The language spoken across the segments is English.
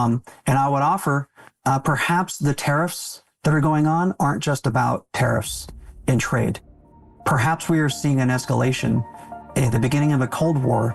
And I would offer perhaps the tariffs that are going on aren't just about tariffs in trade. Perhaps we are seeing an escalation at the beginning of a Cold War.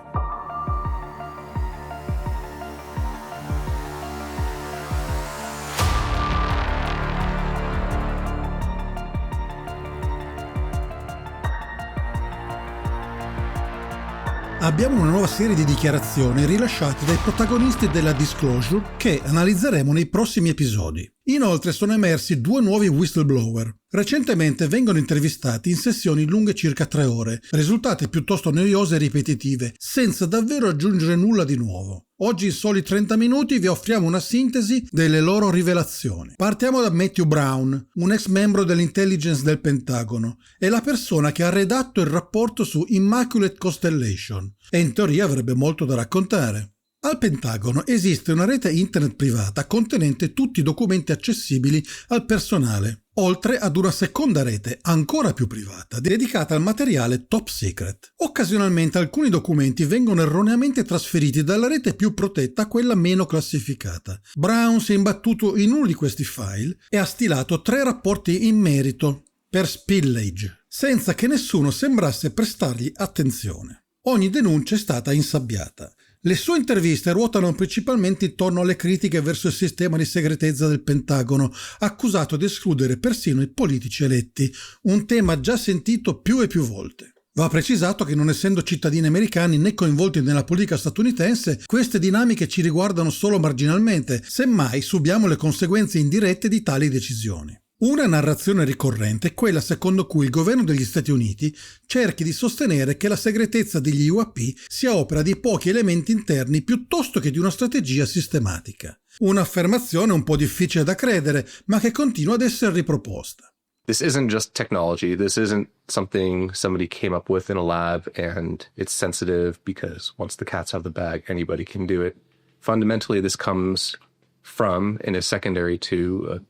Abbiamo una nuova serie di dichiarazioni rilasciate dai protagonisti della Disclosure che analizzeremo nei prossimi episodi. Inoltre sono emersi 2 nuovi whistleblower. Recentemente vengono intervistati in sessioni lunghe circa 3 ore, risultate piuttosto noiose e ripetitive, senza davvero aggiungere nulla di nuovo. Oggi in soli 30 minuti vi offriamo una sintesi delle loro rivelazioni. Partiamo da Matthew Brown, un ex membro dell'intelligence del Pentagono, è la persona che ha redatto il rapporto su Immaculate Constellation e in teoria avrebbe molto da raccontare. Al Pentagono esiste una rete internet privata contenente tutti i documenti accessibili al personale, oltre ad una seconda rete ancora più privata, dedicata al materiale top secret. Occasionalmente alcuni documenti vengono erroneamente trasferiti dalla rete più protetta a quella meno classificata. Brown si è imbattuto in uno di questi file e ha stilato 3 rapporti in merito per spillage, senza che nessuno sembrasse prestargli attenzione. Ogni denuncia è stata insabbiata. Le sue interviste ruotano principalmente intorno alle critiche verso il sistema di segretezza del Pentagono, accusato di escludere persino i politici eletti, un tema già sentito più e più volte. Va precisato che non essendo cittadini americani né coinvolti nella politica statunitense, queste dinamiche ci riguardano solo marginalmente, semmai subiamo le conseguenze indirette di tali decisioni. Una narrazione ricorrente è quella secondo cui il governo degli Stati Uniti cerchi di sostenere che la segretezza degli UAP sia opera di pochi elementi interni piuttosto che di una strategia sistematica. Un'affermazione un po' difficile da credere, ma che continua ad essere riproposta. This isn't just technology. This isn't something somebody came up with in a lab and it's sensitive because once the cat's out of the bag, anybody can do it. Fundamentally, this comes from and is secondary to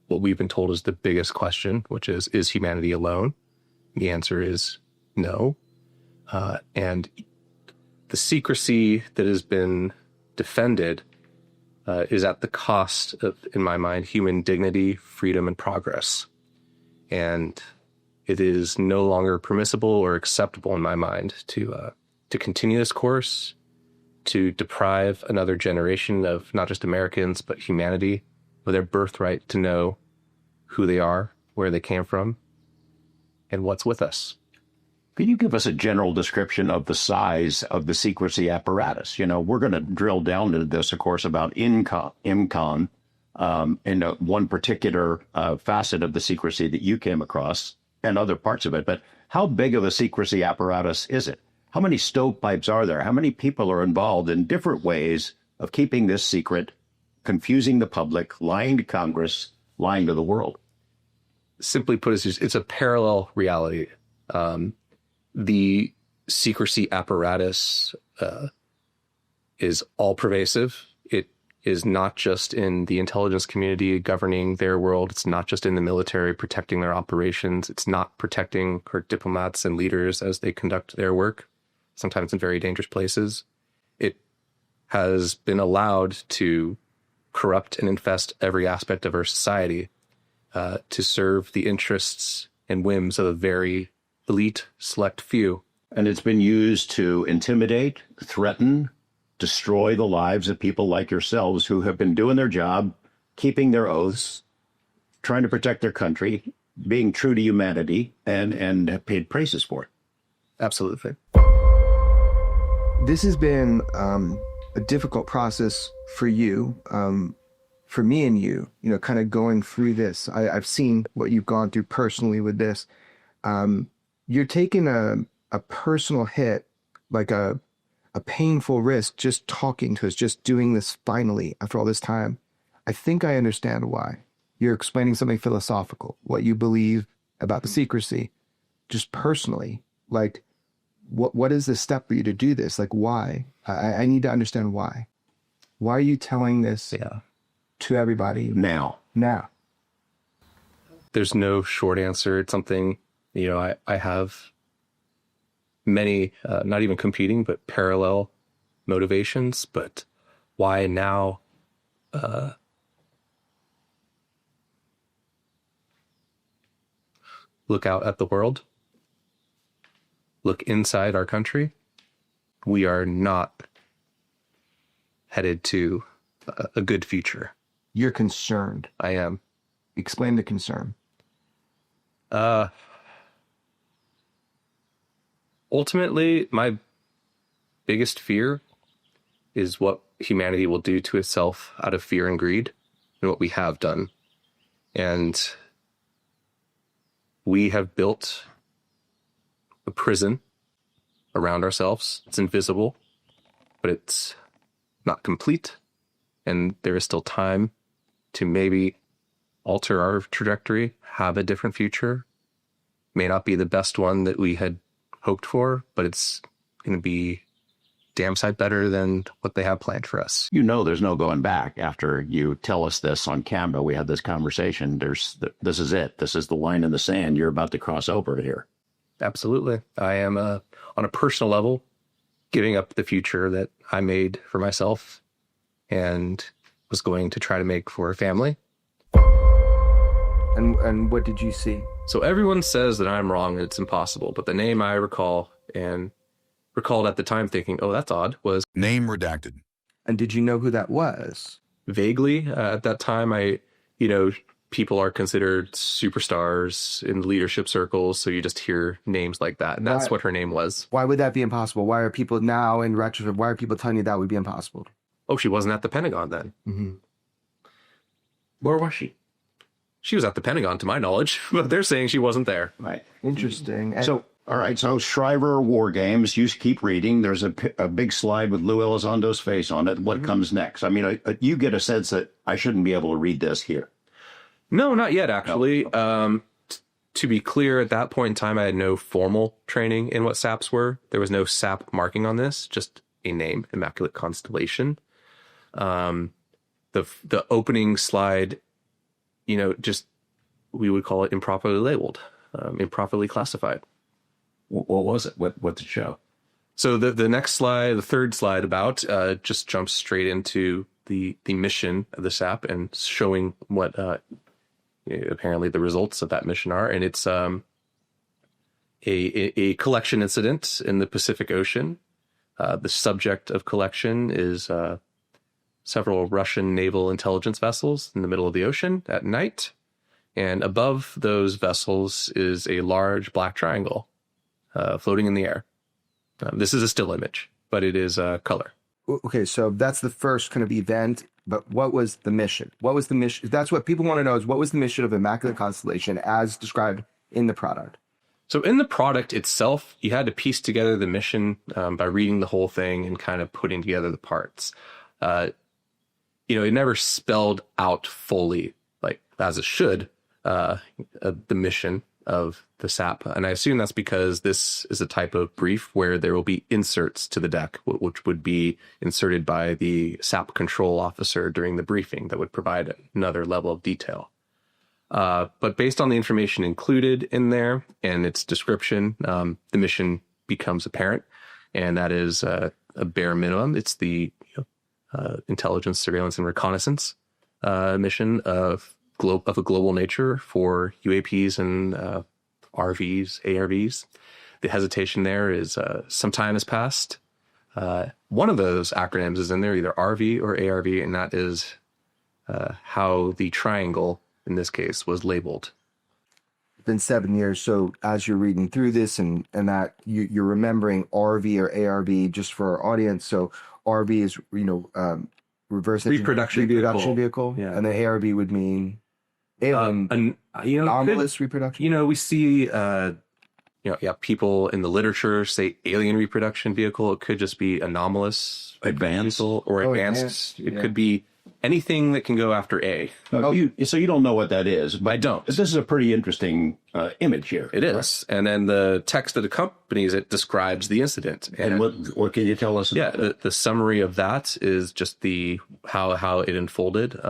what we've been told is the biggest question, which is humanity alone? The answer is no. And the secrecy that has been defended is at the cost of, in my mind, human dignity, freedom, and progress. And it is no longer permissible or acceptable in my mind to continue this course, to deprive another generation of not just Americans, but humanity of their birthright to know who they are, where they came from, and what's with us. Can you give us a general description of the size of the secrecy apparatus? You know, we're going to drill down into this, of course, about IMCON, and one particular facet of the secrecy that you came across and other parts of it. But how big of a secrecy apparatus is it? How many stovepipes are there? How many people are involved in different ways of keeping this secret, confusing the public, lying to Congress, lying to the world? Simply put, it's a parallel reality. The secrecy apparatus is all pervasive. It is not just in the intelligence community governing their world. It's not just in the military protecting their operations. It's not protecting our diplomats and leaders as they conduct their work, sometimes in very dangerous places. It has been allowed to corrupt and infest every aspect of our society to serve the interests and whims of a very elite, select few. And it's been used to intimidate, threaten, destroy the lives of people like yourselves who have been doing their job, keeping their oaths, trying to protect their country, being true to humanity, and have paid praises for it. Absolutely. This has been a difficult process for you, for me and you, kind of going through this. I've seen what you've gone through personally with this. You're taking a personal hit, like a painful risk, just talking to us, just doing this finally after all this time. I think I understand why. You're explaining something philosophical, what you believe about the secrecy, just personally. Like, what is the step for you to do this? Like, why? I need to understand why. Why are you telling this to everybody now? There's no short answer. It's something, I have many, not even competing, but parallel motivations. But why now look out at the world, look inside our country. We are not headed to a good future. You're concerned. I am. Explain the concern. Ultimately, my biggest fear is what humanity will do to itself out of fear and greed, and what we have done. And we have built a prison around ourselves. It's invisible, but it's not complete. And there is still time to maybe alter our trajectory, have a different future. May not be the best one that we had hoped for, but it's going to be damn sight better than what they have planned for us. You know, there's no going back after you tell us this on camera. We had this conversation. This is it. This is the line in the sand. You're about to cross over here. Absolutely. I am, on a personal level, giving up the future that I made for myself and was going to try to make for a family. And what did you see? So everyone says that I'm wrong and it's impossible, but the name I recalled at the time thinking, oh, that's odd, was Name redacted. And did you know who that was? vaguely. At that time, people are considered superstars in leadership circles, so you just hear names like that. And that's what her name was. Why would that be impossible? Why are people now in retrospect, why are people telling you that would be impossible? Oh, she wasn't at the Pentagon then. Mm-hmm. Where was she? She was at the Pentagon, to my knowledge, but they're saying she wasn't there. Right. Interesting. And So, all right. So Shriver War Games, you keep reading. There's a big slide with Lou Elizondo's face on it. What comes next? I mean, you get a sense that I shouldn't be able to read this here. No, not yet, actually. To be clear, at that point in time, I had no formal training in what SAPs were. There was no SAP marking on this, just a name, Immaculate Constellation. The opening slide, we would call it improperly labeled, improperly classified. What was it? What did it show? So the next slide, the third slide about, just jumps straight into the mission of the SAP and showing what apparently the results of that mission are. And it's a collection incident in the Pacific Ocean. The subject of collection is several Russian naval intelligence vessels in the middle of the ocean at night. And above those vessels is a large black triangle floating in the air. This is a still image, but it is color. okay, so that's the first kind of event. But what was the mission? What was the mission? That's what people want to know, is what was the mission of Immaculate Constellation as described in the product? So in the product itself, you had to piece together the mission by reading the whole thing and kind of putting together the parts. It never spelled out fully, like as it should, the mission of the SAP. And I assume that's because this is a type of brief where there will be inserts to the deck, which would be inserted by the SAP control officer during the briefing that would provide another level of detail. But based on the information included in there and its description, the mission becomes apparent, and that is a bare minimum. It's the intelligence, surveillance, and reconnaissance mission of a global nature for UAPs and RVs, ARVs. The hesitation there is some time has passed. One of those acronyms is in there, either RV or ARV, and that is how the triangle in this case was labeled. It's been 7 years. So as you're reading through this and that you're remembering RV or ARV just for our audience. So RV is, reverse Reproduction vehicle. Yeah. And the ARV would mean anomalous reproduction. We see, people in the literature say alien reproduction vehicle. It could just be anomalous, Advanced. or advanced. It could be anything that can go after A. So you don't know what that is, but I don't. This is a pretty interesting image here. It is. And then the text that accompanies it describes the incident. And what can you tell us? Yeah, the summary of that is just how it unfolded.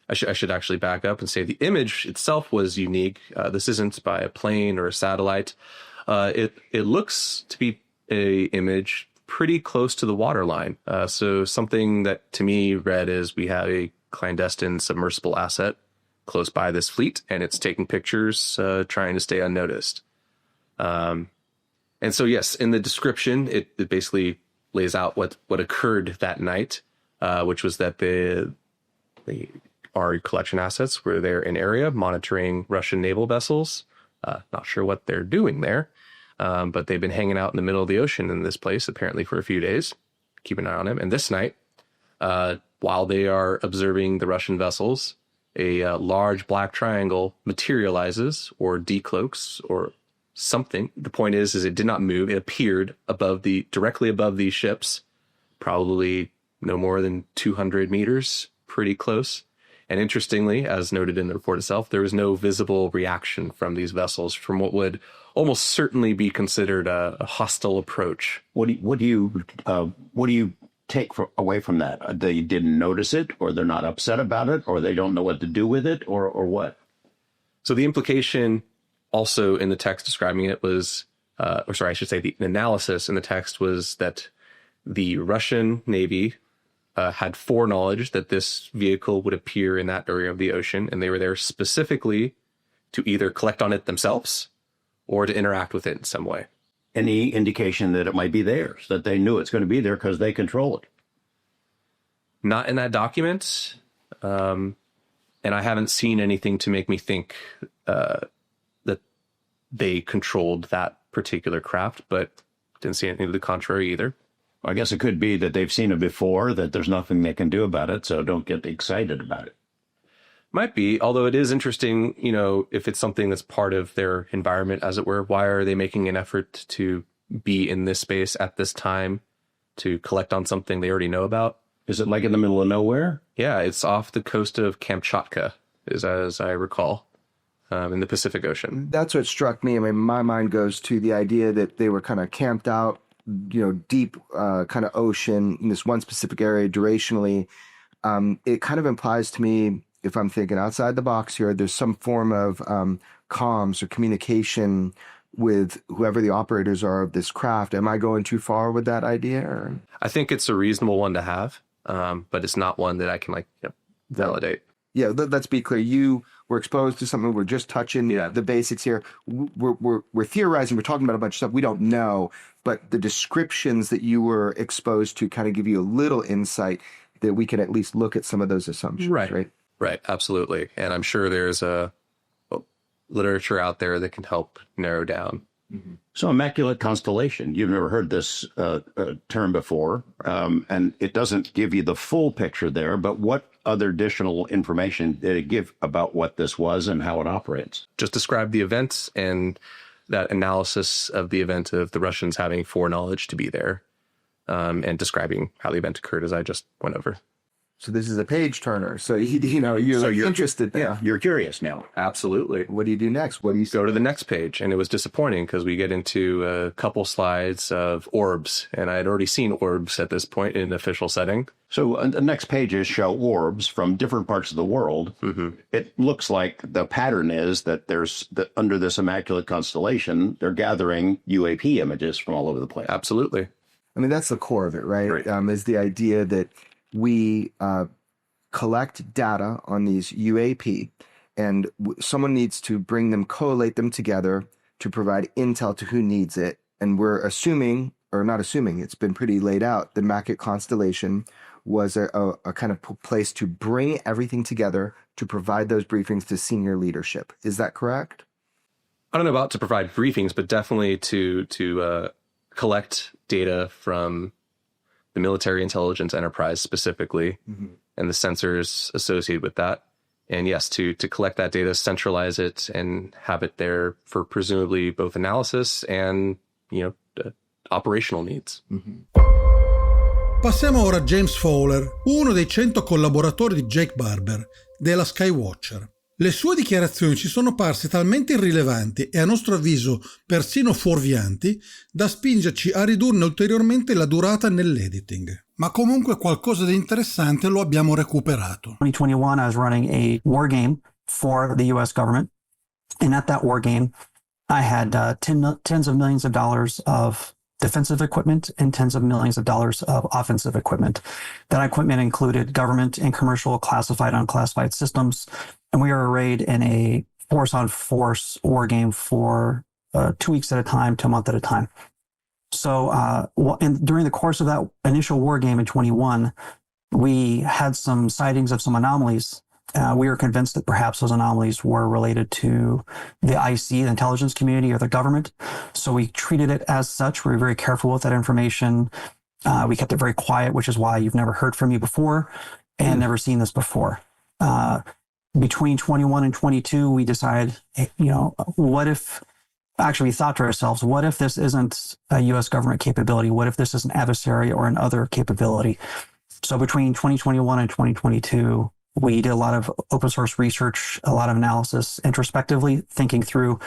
I should actually back up and say the image itself was unique. This isn't by a plane or a satellite. It looks to be a image pretty close to the waterline. So something that to me read is we have a clandestine submersible asset close by this fleet, and it's taking pictures, trying to stay unnoticed. And so, yes, in the description, it basically lays out what occurred that night, which was that our collection assets were there in area monitoring Russian naval vessels. Not sure what they're doing there, but they've been hanging out in the middle of the ocean in this place, apparently for a few days. Keep an eye on them. And this night, while they are observing the Russian vessels, a large black triangle materializes or decloaks or something. The point is it did not move. It appeared directly above these ships, probably no more than 200 meters, pretty close. And interestingly, as noted in the report itself, there was no visible reaction from these vessels from what would almost certainly be considered a hostile approach. What do you take away from that? They didn't notice it, or they're not upset about it, or they don't know what to do with it, or what? So the implication also in the text describing it was, the analysis in the text was that the Russian Navy had foreknowledge that this vehicle would appear in that area of the ocean, and they were there specifically to either collect on it themselves or to interact with it in some way. Any indication that it might be theirs, that they knew it's going to be there because they control it? Not in that document, and I haven't seen anything to make me think that they controlled that particular craft, but didn't see anything to the contrary either. I guess it could be that they've seen it before, that there's nothing they can do about it, so don't get excited about it. Might be, although it is interesting, if it's something that's part of their environment, as it were, why are they making an effort to be in this space at this time to collect on something they already know about? Is it like in the middle of nowhere? Yeah, it's off the coast of Kamchatka, as I recall, in the Pacific Ocean. That's what struck me. I mean, my mind goes to the idea that they were kind of camped out, deep kind of ocean in this one specific area durationally. It kind of implies to me, if I'm thinking outside the box here, there's some form of comms or communication with whoever the operators are of this craft. Am I going too far with that idea? Or? I think it's a reasonable one to have, but it's not one that I can validate. Yeah, let's be clear. You were exposed to something. We're just touching the basics here. We're theorizing. We're talking about a bunch of stuff we don't know, but the descriptions that you were exposed to kind of give you a little insight that we can at least look at some of those assumptions, right? Right, absolutely. And I'm sure there's a literature out there that can help narrow down. Mm-hmm. So Immaculate Constellation, you've never heard this term before, and it doesn't give you the full picture there, but what other additional information did it give about what this was and how it operates? Just describe the events and that analysis of the event of the Russians having foreknowledge to be there, and describing how the event occurred, as I just went over. So this is a page turner. So you're interested now. Yeah, you're curious now. Absolutely. What do you do next? What do you go to the next page? And it was disappointing because we get into a couple slides of orbs, and I had already seen orbs at this point in an official setting. So the next pages show orbs from different parts of the world. Mm-hmm. It looks like the pattern is that under this Immaculate Constellation, they're gathering UAP images from all over the place. Absolutely. I mean, that's the core of it, right? Is the idea that we collect data on these UAP, and someone needs to bring them, collate them together to provide intel to who needs it. And we're assuming, or not assuming, it's been pretty laid out, the Immaculate Constellation was a kind of place to bring everything together to provide those briefings to senior leadership. Is that correct? I don't know about to provide briefings, but definitely to collect data from the military intelligence enterprise specifically, mm-hmm. and the sensors associated with that. And yes, to collect that data, centralize it, and have it there for presumably both analysis and, operational needs. Mm-hmm. Passiamo ora a James Fowler, uno dei 100 collaboratori di Jake Barber, della Skywatcher. Le sue dichiarazioni ci sono parse talmente irrilevanti e a nostro avviso persino fuorvianti da spingerci a ridurne ulteriormente la durata nell'editing. Ma comunque qualcosa di interessante lo abbiamo recuperato. 2021, I was running a war game for the U.S. government. And at that war game, I had tens of millions of dollars of defensive equipment and tens of millions of dollars of offensive equipment. That equipment included government and commercial classified, unclassified systems. And we were arrayed in a force-on-force war game for 2 weeks at a time to a month at a time. So during the course of that initial war game in 21, we had some sightings of some anomalies. We were convinced that perhaps those anomalies were related to the IC, the intelligence community, or the government. So we treated it as such. We were very careful with that information. We kept it very quiet, which is why you've never heard from me before and never seen this before. Between 21 and 22, we decided, what if, actually we thought to ourselves, what if this isn't a U.S. government capability? What if this is an adversary or an other capability? So between 2021 and 2022, we did a lot of open source research, a lot of analysis, introspectively thinking through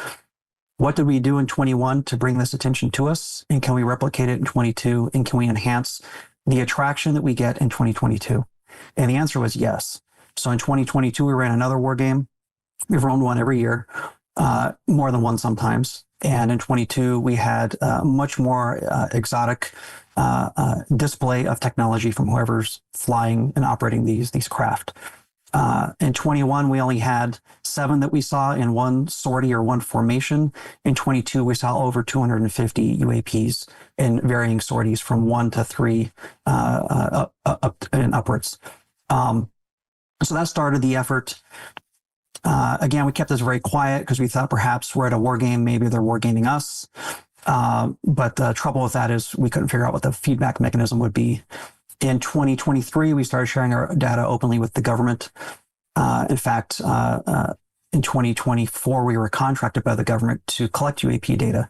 what did we do in 21 to bring this attention to us? And can we replicate it in 22? And can we enhance the attraction that we get in 2022? And the answer was yes. So in 2022, we ran another war game. We've run one every year, more than one sometimes. And in 22, we had much more exotic display of technology from whoever's flying and operating these craft. In 21, we only had 7 that we saw in one sortie or one formation. In 22, we saw over 250 UAPs in varying sorties from 1 to 3 up and upwards. So that started the effort. Again, we kept this very quiet because we thought perhaps we're at a war game. Maybe they're war gaming us. But the trouble with that is we couldn't figure out what the feedback mechanism would be. In 2023, we started sharing our data openly with the government. In fact, in 2024, we were contracted by the government to collect UAP data.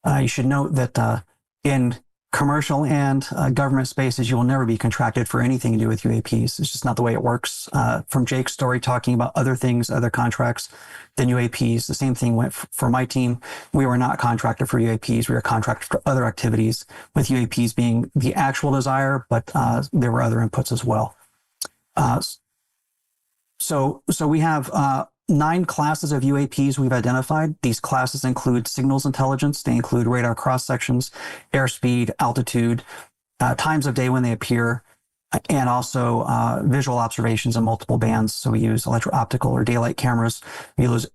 You should note that in commercial and government spaces, you will never be contracted for anything to do with UAPs. It's just not the way it works. From Jake's story talking about other things, other contracts than UAPs, the same thing went for my team. We were not contracted for UAPs. We were contracted for other activities, with UAPs being the actual desire, but there were other inputs as well. So we have 9 classes of UAPs we've identified. These classes include signals intelligence. They include radar cross sections, airspeed, altitude, times of day when they appear, and also visual observations in multiple bands. So we use electro-optical or daylight cameras. We use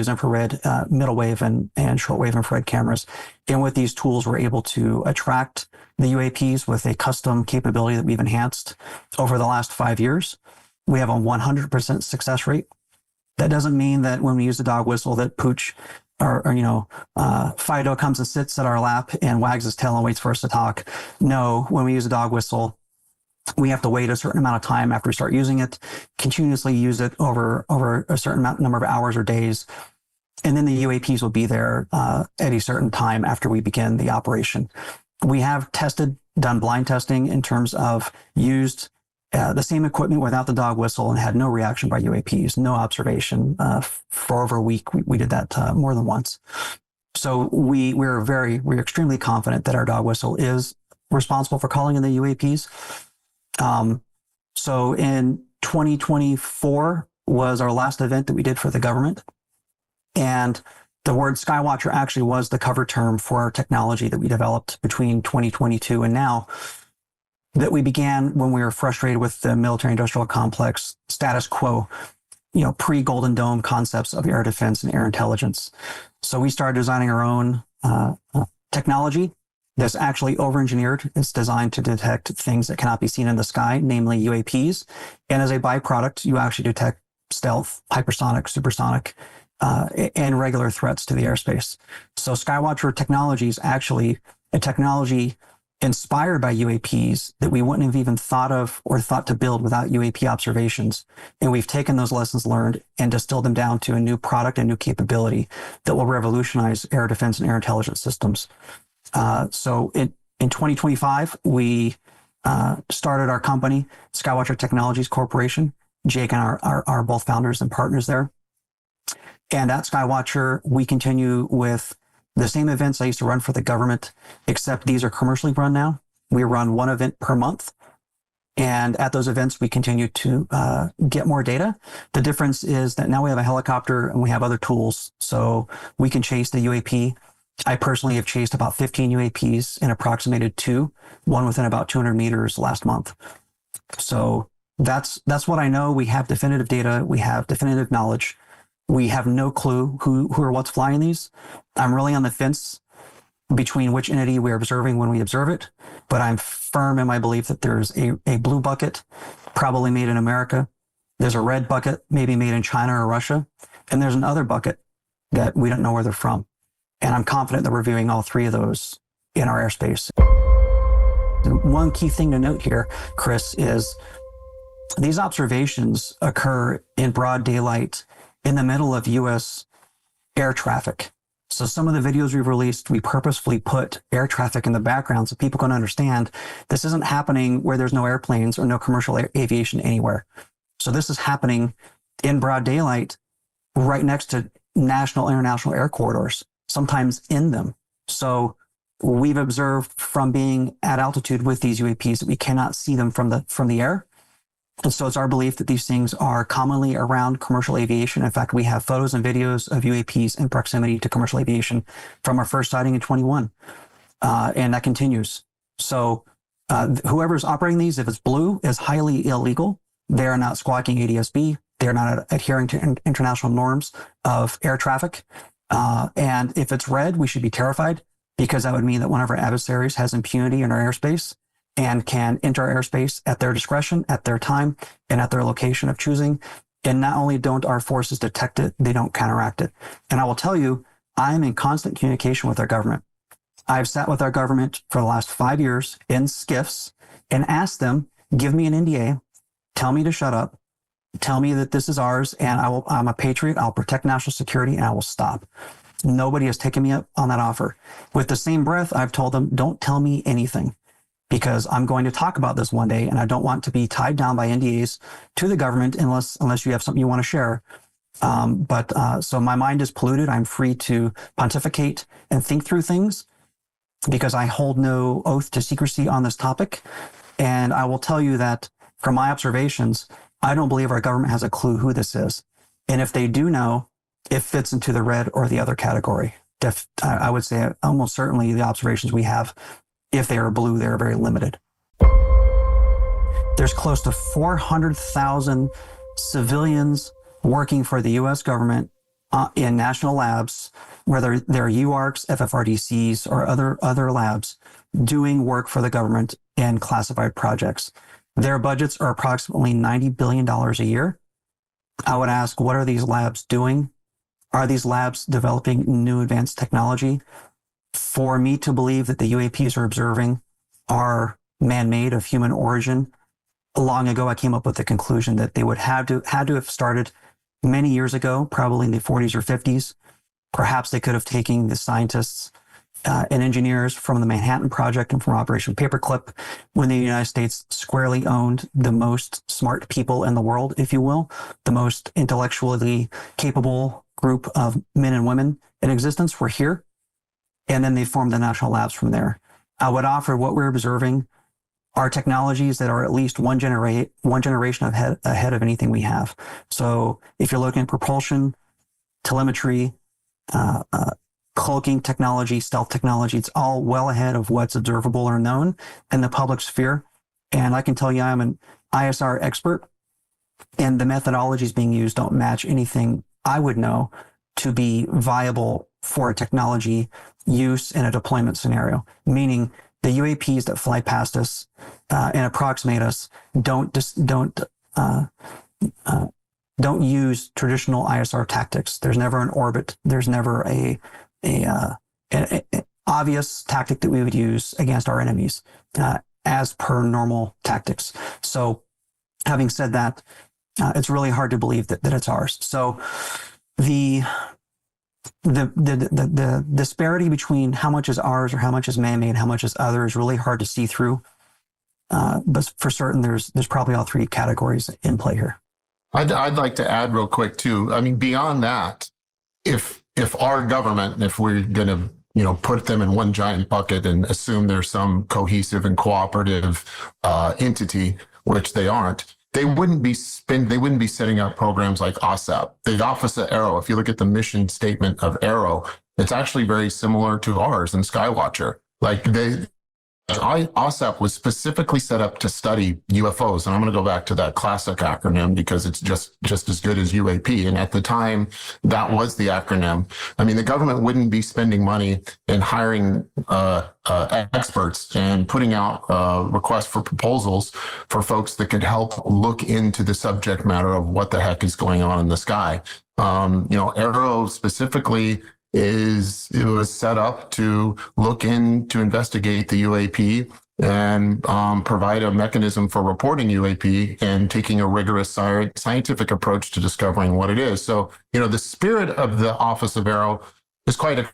infrared, middle wave, and shortwave infrared cameras. And with these tools, we're able to attract the UAPs with a custom capability that we've enhanced over the last 5 years. We have a 100% success rate. That doesn't mean that when we use the dog whistle that Pooch or Fido comes and sits at our lap and wags his tail and waits for us to talk. No, when we use a dog whistle, we have to wait a certain amount of time after we start using it, continuously use it over a certain number of hours or days. And then the UAPs will be there at a certain time after we begin the operation. We have done blind testing in terms of used the same equipment without the dog whistle and had no reaction by UAPs, no observation for over a week. We did that more than once. So we're extremely confident that our dog whistle is responsible for calling in the UAPs. So in 2024 was our last event that we did for the government. And the word Skywatcher actually was the cover term for our technology that we developed between 2022 and now, that we began when we were frustrated with the military-industrial complex status quo, pre-Golden Dome concepts of air defense and air intelligence. So we started designing our own technology that's actually over-engineered. It's designed to detect things that cannot be seen in the sky, namely UAPs. And as a byproduct, you actually detect stealth, hypersonic, supersonic, and regular threats to the airspace. So Skywatcher technology is actually a technology inspired by UAPs that we wouldn't have even thought of or thought to build without UAP observations. And we've taken those lessons learned and distilled them down to a new product, a new capability that will revolutionize air defense and air intelligence systems. So in 2025, we started our company, Skywatcher Technologies Corporation. Jake and I are both founders and partners there. And at Skywatcher, we continue with the same events I used to run for the government, except these are commercially run now. We run one event per month. And at those events, we continue to get more data. The difference is that now we have a helicopter and we have other tools. So we can chase the UAP I personally have chased about 15 UAPs and approximated two, one within about 200 meters last month. So that's what I know. We have definitive data. We have definitive knowledge. We have no clue who or what's flying these. I'm really on the fence between which entity we're observing when we observe it, but I'm firm in my belief that there's a blue bucket, probably made in America. There's a red bucket, maybe made in China or Russia. And there's another bucket that we don't know where they're from. And I'm confident that we're viewing all three of those in our airspace. One key thing to note here, Chris, is these observations occur in broad daylight in the middle of U.S. air traffic. So some of the videos we've released, we purposefully put air traffic in the background so people can understand this isn't happening where there's no airplanes or no commercial aviation anywhere. So this is happening in broad daylight right next to national, international air corridors, sometimes in them. So we've observed from being at altitude with these UAPs that we cannot see them from the air. And so it's our belief that these things are commonly around commercial aviation. In fact, we have photos and videos of UAPs in proximity to commercial aviation from our first sighting in 21. And that continues. So whoever's operating these, if it's blue, is highly illegal. They are not squawking ADS-B. They're not adhering to international norms of air traffic. And if it's red, we should be terrified, because that would mean that one of our adversaries has impunity in our airspace and can enter our airspace at their discretion, at their time, and at their location of choosing. And not only don't our forces detect it, they don't counteract it. And I will tell you, I am in constant communication with our government. I've sat with our government for the last 5 years in SCIFs and asked them, give me an NDA, tell me to shut up, tell me that this is ours, and I'm a patriot, I'll protect national security, and I will stop. Nobody has taken me up on that offer. With the same breath, I've told them, don't tell me anything, because I'm going to talk about this one day, and I don't want to be tied down by NDAs to the government unless you have something you want to share. So my mind is polluted. I'm free to pontificate and think through things because I hold no oath to secrecy on this topic. And I will tell you that from my observations, I don't believe our government has a clue who this is. And if they do know, it fits into the red or the other category. I would say almost certainly the observations we have, if they are blue, they are very limited. There's close to 400,000 civilians working for the U.S. government in national labs, whether they're UARCs, FFRDCs, or other labs, doing work for the government in classified projects. Their budgets are approximately $90 billion a year. I would ask, what are these labs doing? Are these labs developing new advanced technology? For me to believe that the UAPs are observing are man-made, of human origin, long ago I came up with the conclusion that they would had to have started many years ago, probably in the 40s or 50s. Perhaps they could have taken the scientists and engineers from the Manhattan Project and from Operation Paperclip, when the United States squarely owned the most smart people in the world, if you will, the most intellectually capable group of men and women in existence were here. And then they formed the national labs from there. I would offer what we're observing are technologies that are at least one generation ahead of anything we have. So if you're looking at propulsion, telemetry, cloaking technology, stealth technology, it's all well ahead of what's observable or known in the public sphere. And I can tell you I'm an ISR expert, and the methodologies being used don't match anything I would know to be viable for a technology use in a deployment scenario, meaning the UAPs that fly past us and approximate us don't use traditional ISR tactics. There's never an orbit. There's never a obvious tactic that we would use against our enemies as per normal tactics. So having said that, it's really hard to believe that it's ours. So the disparity between how much is ours or how much is man-made, how much is other, is really hard to see through. But for certain, there's probably all three categories in play here. I'd like to add real quick too. I mean, beyond that, if our government, if we're going to put them in one giant bucket and assume there's some cohesive and cooperative entity, which they aren't, they wouldn't be setting up programs like OSAP. The Office of Aero, if you look at the mission statement of Aero, it's actually very similar to ours in Skywatcher. Like OSAP was specifically set up to study UFOs. And I'm going to go back to that classic acronym because it's just as good as UAP. And at the time, that was the acronym. I mean, the government wouldn't be spending money in hiring experts and putting out requests for proposals for folks that could help look into the subject matter of what the heck is going on in the sky. Aero specifically it was set up to look to investigate the UAP and provide a mechanism for reporting UAP and taking a rigorous scientific approach to discovering what it is. So, the spirit of the Office of Aero is quite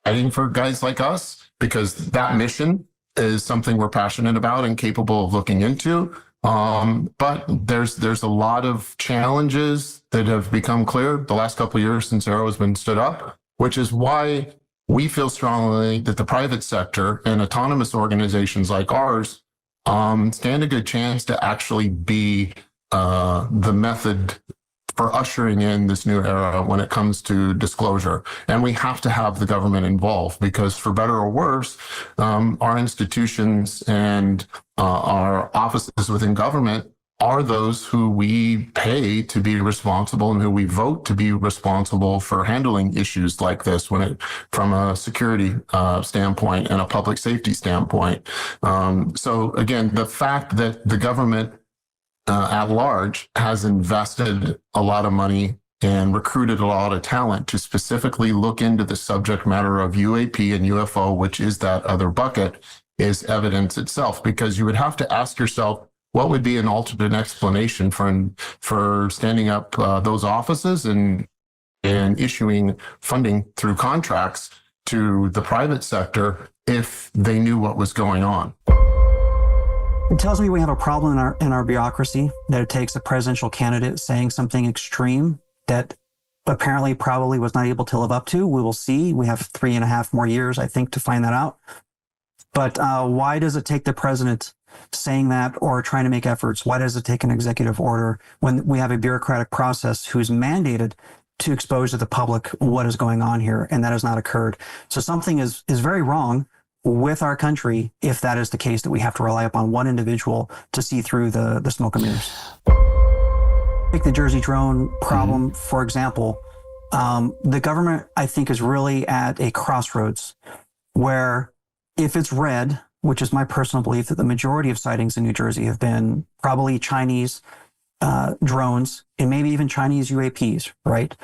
exciting for guys like us because that mission is something we're passionate about and capable of looking into. But there's a lot of challenges that have become clear the last couple of years since Aero has been stood up, which is why we feel strongly that the private sector and autonomous organizations like ours stand a good chance to actually be the method for ushering in this new era when it comes to disclosure. And we have to have the government involved because for better or worse, our institutions and our offices within government are those who we pay to be responsible and who we vote to be responsible for handling issues like this from a security standpoint and a public safety standpoint. So again, the fact that the government at large has invested a lot of money and recruited a lot of talent to specifically look into the subject matter of UAP and UFO, which is that other bucket, is evidence itself, because you would have to ask yourself, what would be an alternate explanation for standing up those offices and issuing funding through contracts to the private sector if they knew what was going on? It tells me we have a problem in our bureaucracy, that it takes a presidential candidate saying something extreme that apparently probably was not able to live up to. We will see. We have 3.5 more years, I think, to find that out. But why does it take the president saying that or trying to make efforts? Why does it take an executive order when we have a bureaucratic process who's mandated to expose to the public what is going on here? And that has not occurred. So something is very wrong with our country if that is the case, that we have to rely upon one individual to see through the smoke and mirrors. Take the Jersey drone problem, for example. The government, I think, is really at a crossroads where if it's red, which is my personal belief that the majority of sightings in New Jersey have been probably Chinese drones and maybe even Chinese UAPs, right?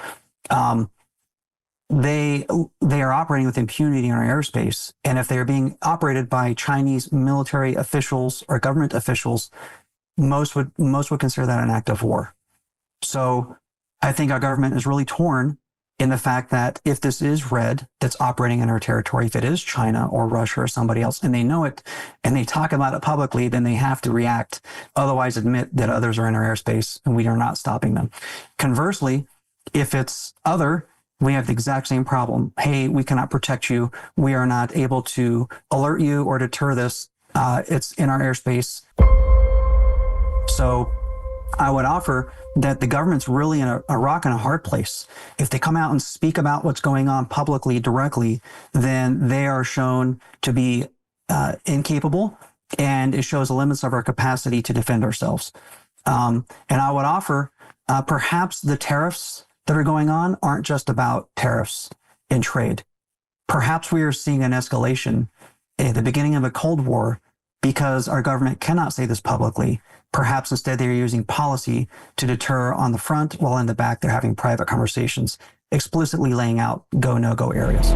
They are operating with impunity in our airspace. And if they are being operated by Chinese military officials or government officials, most would consider that an act of war. So I think our government is really torn in the fact that if this is red that's operating in our territory, if it is China or Russia or somebody else, and they know it and they talk about it publicly, then they have to react. Otherwise, admit that others are in our airspace and we are not stopping them. Conversely, if it's other, we have the exact same problem. Hey, we cannot protect you. We are not able to alert you or deter this. It's in our airspace. So I would offer that the government's really in a rock and a hard place. If they come out and speak about what's going on publicly, directly, then they are shown to be incapable, and it shows the limits of our capacity to defend ourselves. And I would offer perhaps the tariffs that are going on aren't just about tariffs and trade. Perhaps we are seeing an escalation at the beginning of a Cold War because our government cannot say this publicly. Perhaps instead they're using policy to deter on the front, while in the back they're having private conversations, explicitly laying out go, no-go areas.